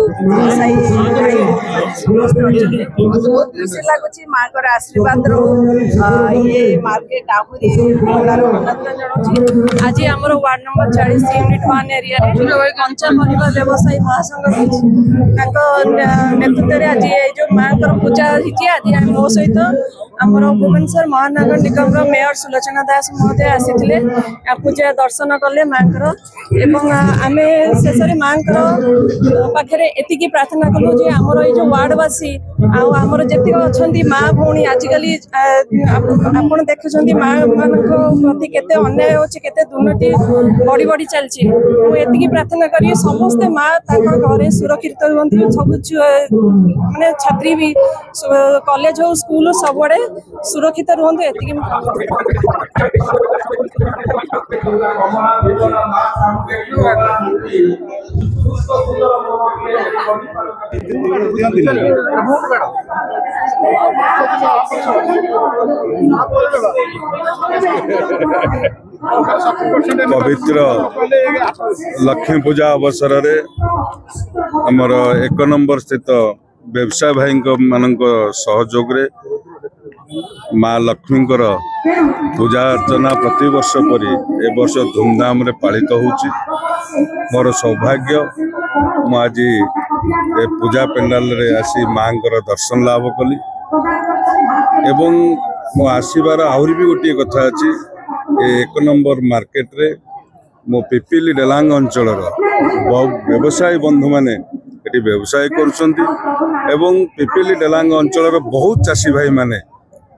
व्यवसायी बहुत खुशी लगुच माँ आशीर्वाद ये मार्केट आहरी आज आम वार्ड नंबर 40 यूनिट 1 एरिया कंचा परिवा व्यवसायी महासंघ नेतृत्व में आज जो माँ पूजा आज मो सहित आमर भुवनेश्वर महानगर निगम मेयर सुलोचना दास महोदय आसी पूजा दर्शन कले माँ आम शेष माँ पाखे एति प्रार्थना कलु जे आमर ये वार्डवासी आमर जी अच्छा माँ भौणी आजिकल आप देखुं माँ मान प्रति केते अन्याय होची केते दुर्नीति बढ़ी बढ़ी चलती मुझे प्रार्थना करी समस्ते माँ घरे सुरक्षित रुहतु सब माने छात्री भी कॉलेज हो स्कूल सबुआड़े सुरक्षित रुहतु एति पवित्र लक्ष्मी पूजा अवसर रे आमर 1 नंबर स्थित व्यवसाय भाई मान सहयोग रे माँ लक्ष्मी पूजा अर्चना प्रति वर्ष परी ए वर्ष धूमधाम रे पालित होउची। मोर सौभाग्य मु आज ए पूजा पेंडाल रे आसी माँ दर्शन लाभ कली एवं मो आसबार आहरी भी गोटे कथा अच्छी 1 नंबर मार्केट रे मो पिपिली डेलांग अंचल व्यवसायी बंधु माने एटी व्यवसाय करुछंती एवं पिपिली डेलांग अंचल बहुत चाषी भाई माने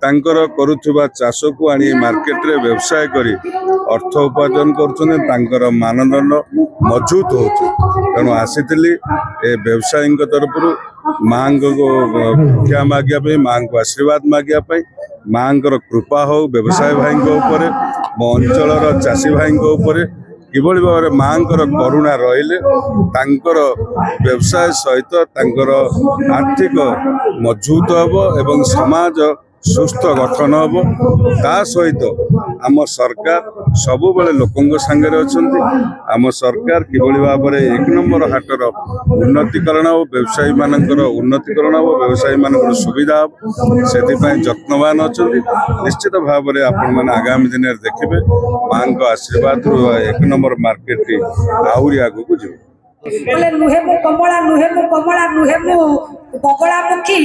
तांकर करुथुबा चाष को आनी मार्केट रे व्यवसाय करी अर्थ उपार्जन करुछंती तांकर मानदंड मजबूत होउछ। तेणु आसीथिली ए व्यवसायी तरफ माँ को भिक्षा मागिया माँ को आशीर्वाद मागिया माँ कृपा हो व्यवसाय भाई उपरे मो अंचल चाषी भाई उपरे किभली भाव माँ करुणा रहिले तांकर व्यवसाय सहित तांकर आर्थिक मजबूत हम एवं समाज सुस्थ गठन हम ता सहित आम सरकार सबु बेले लोकों सांगे अच्छा आम सरकार किभली भाव में 1 नंबर हाटर उन्नतिकरण और व्यवसायी मानकर उन्नतिकरण और व्यवसायी मानकर सुविधा से जत्नवान अच्छा निश्चित भाव में आपण मैंने आगामी दिन में देखिए माँ आशीर्वाद 1 नंबर मार्केट टी आहरी आगू जी बोले नुहे मु कमला नुहे मु कमला नुहे मु बगला मुखी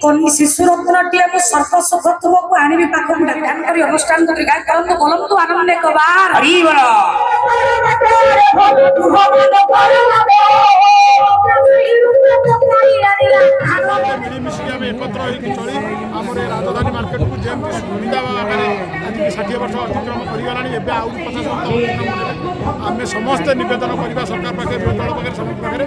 कन्नी शिशु रत्न टी मु सर्प सुख तुमको आनिबी पाखु ध्यान करी अनुष्ठान करी गाय करन बोलम तू आनंद कबार हरि राजधानी मार्केट को जेमती सुविधा आज 60 वर्ष अतिक्रम कर आम समस्ते नवेदन करवा सरकार पाखे दल पाखे समस्त पाखे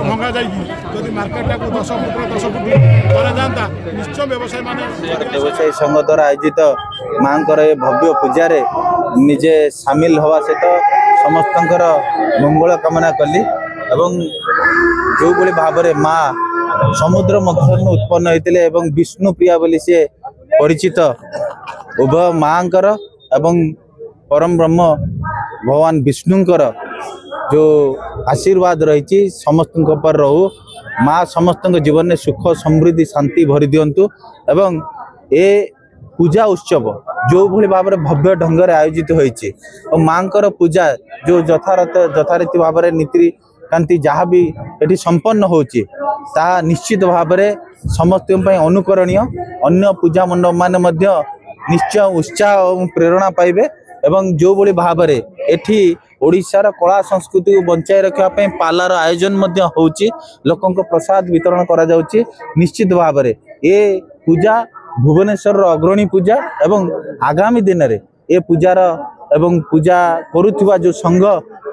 भंगा जाकि मार्केट 10 फुट करा जाता निश्चय व्यवसायी मान व्यवसायी संघ द्वारा आयोजित माँ भव्य पूजा निजे सामिल हवा सहित समस्त मंगल कामना कली एवं जो भली भाव में माँ समुद्र मथन उत्पन्न होते एवं विष्णु प्रिया बोली सी परिचित उभय माँ एवं परम ब्रह्म भगवान विष्णुंकर जो आशीर्वाद रही समस्त पर रहू माँ समस्त जीवन में सुख समृद्धि शांति भरी दिंतु एवं ए पूजा उत्सव जो भली भाव में भव्य ढंग से आयोजित होती माँ पूजा जो यथारीति भाव में नीति कांति जहाँ भी ये संपन्न होची ता निश्चित भाव में समस्त अनुकरणीय अन्य पूजा मंडप माने मध्य निश्चय उत्साह और प्रेरणा पाइबे एवं जो भली भाव में एठी ओडिशार कला संस्कृति को बंचाई रखापी पालार आयोजन होची लोकों को प्रसाद वितरण करा जाउची निश्चित भाव में ये पूजा भुवनेश्वर अग्रणी पूजा एवं आगामी दिन में ये पूजार एवं पूजा करुवा जो संघ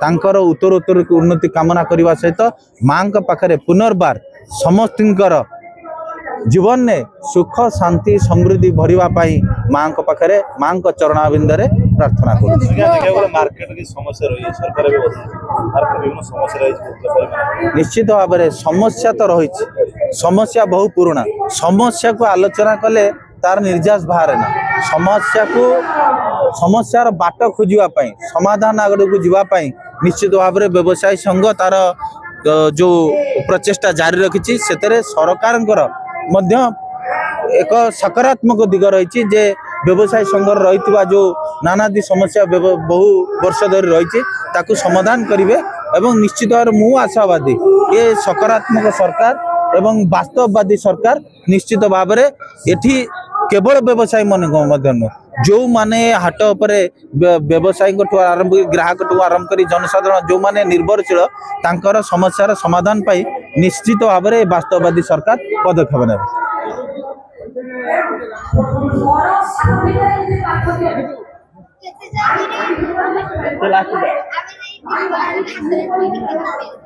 तांकर उत्तरोत्तर उन्नति कामना करने सहित माँ पाखे पुनर्बार समस्त जीवन में सुख शांति समृद्धि भरवा माँ पाखे माँ चरणाबिंद प्रार्थना कर मार्केट की समस्या रही सरकार निश्चित भाव में समस्या तो रही समस्या बहु पुराना समस्या को आलोचना कले तार निर्यास बाहर ना समस्या को समस्यार बाट खोजापी समाधान आगक जावाई निश्चित भाव में व्यवसायी संघ तार जो प्रचेष्टा जारी रखी से सरकार एक सकारात्मक दिग रही जे व्यवसायी संघ रही जो नानादी समस्या बहु वर्ष धरी रही समाधान करेंगे एवं निश्चित भाव मु आशावादी ये सकारात्मक सरकार एवं वास्तववादी सरकार निश्चित भाव में एठी केवल व्यवसायी मन जो माने हाट उपरे व्यवसायी आरंभ ग्राहक आरंभ कर जनसाधारण जो माने निर्भरशील तांकर समस्यार समाधान पाई निश्चित भाव में वास्तववादी सरकार पदक्षेप ने केते जागी रे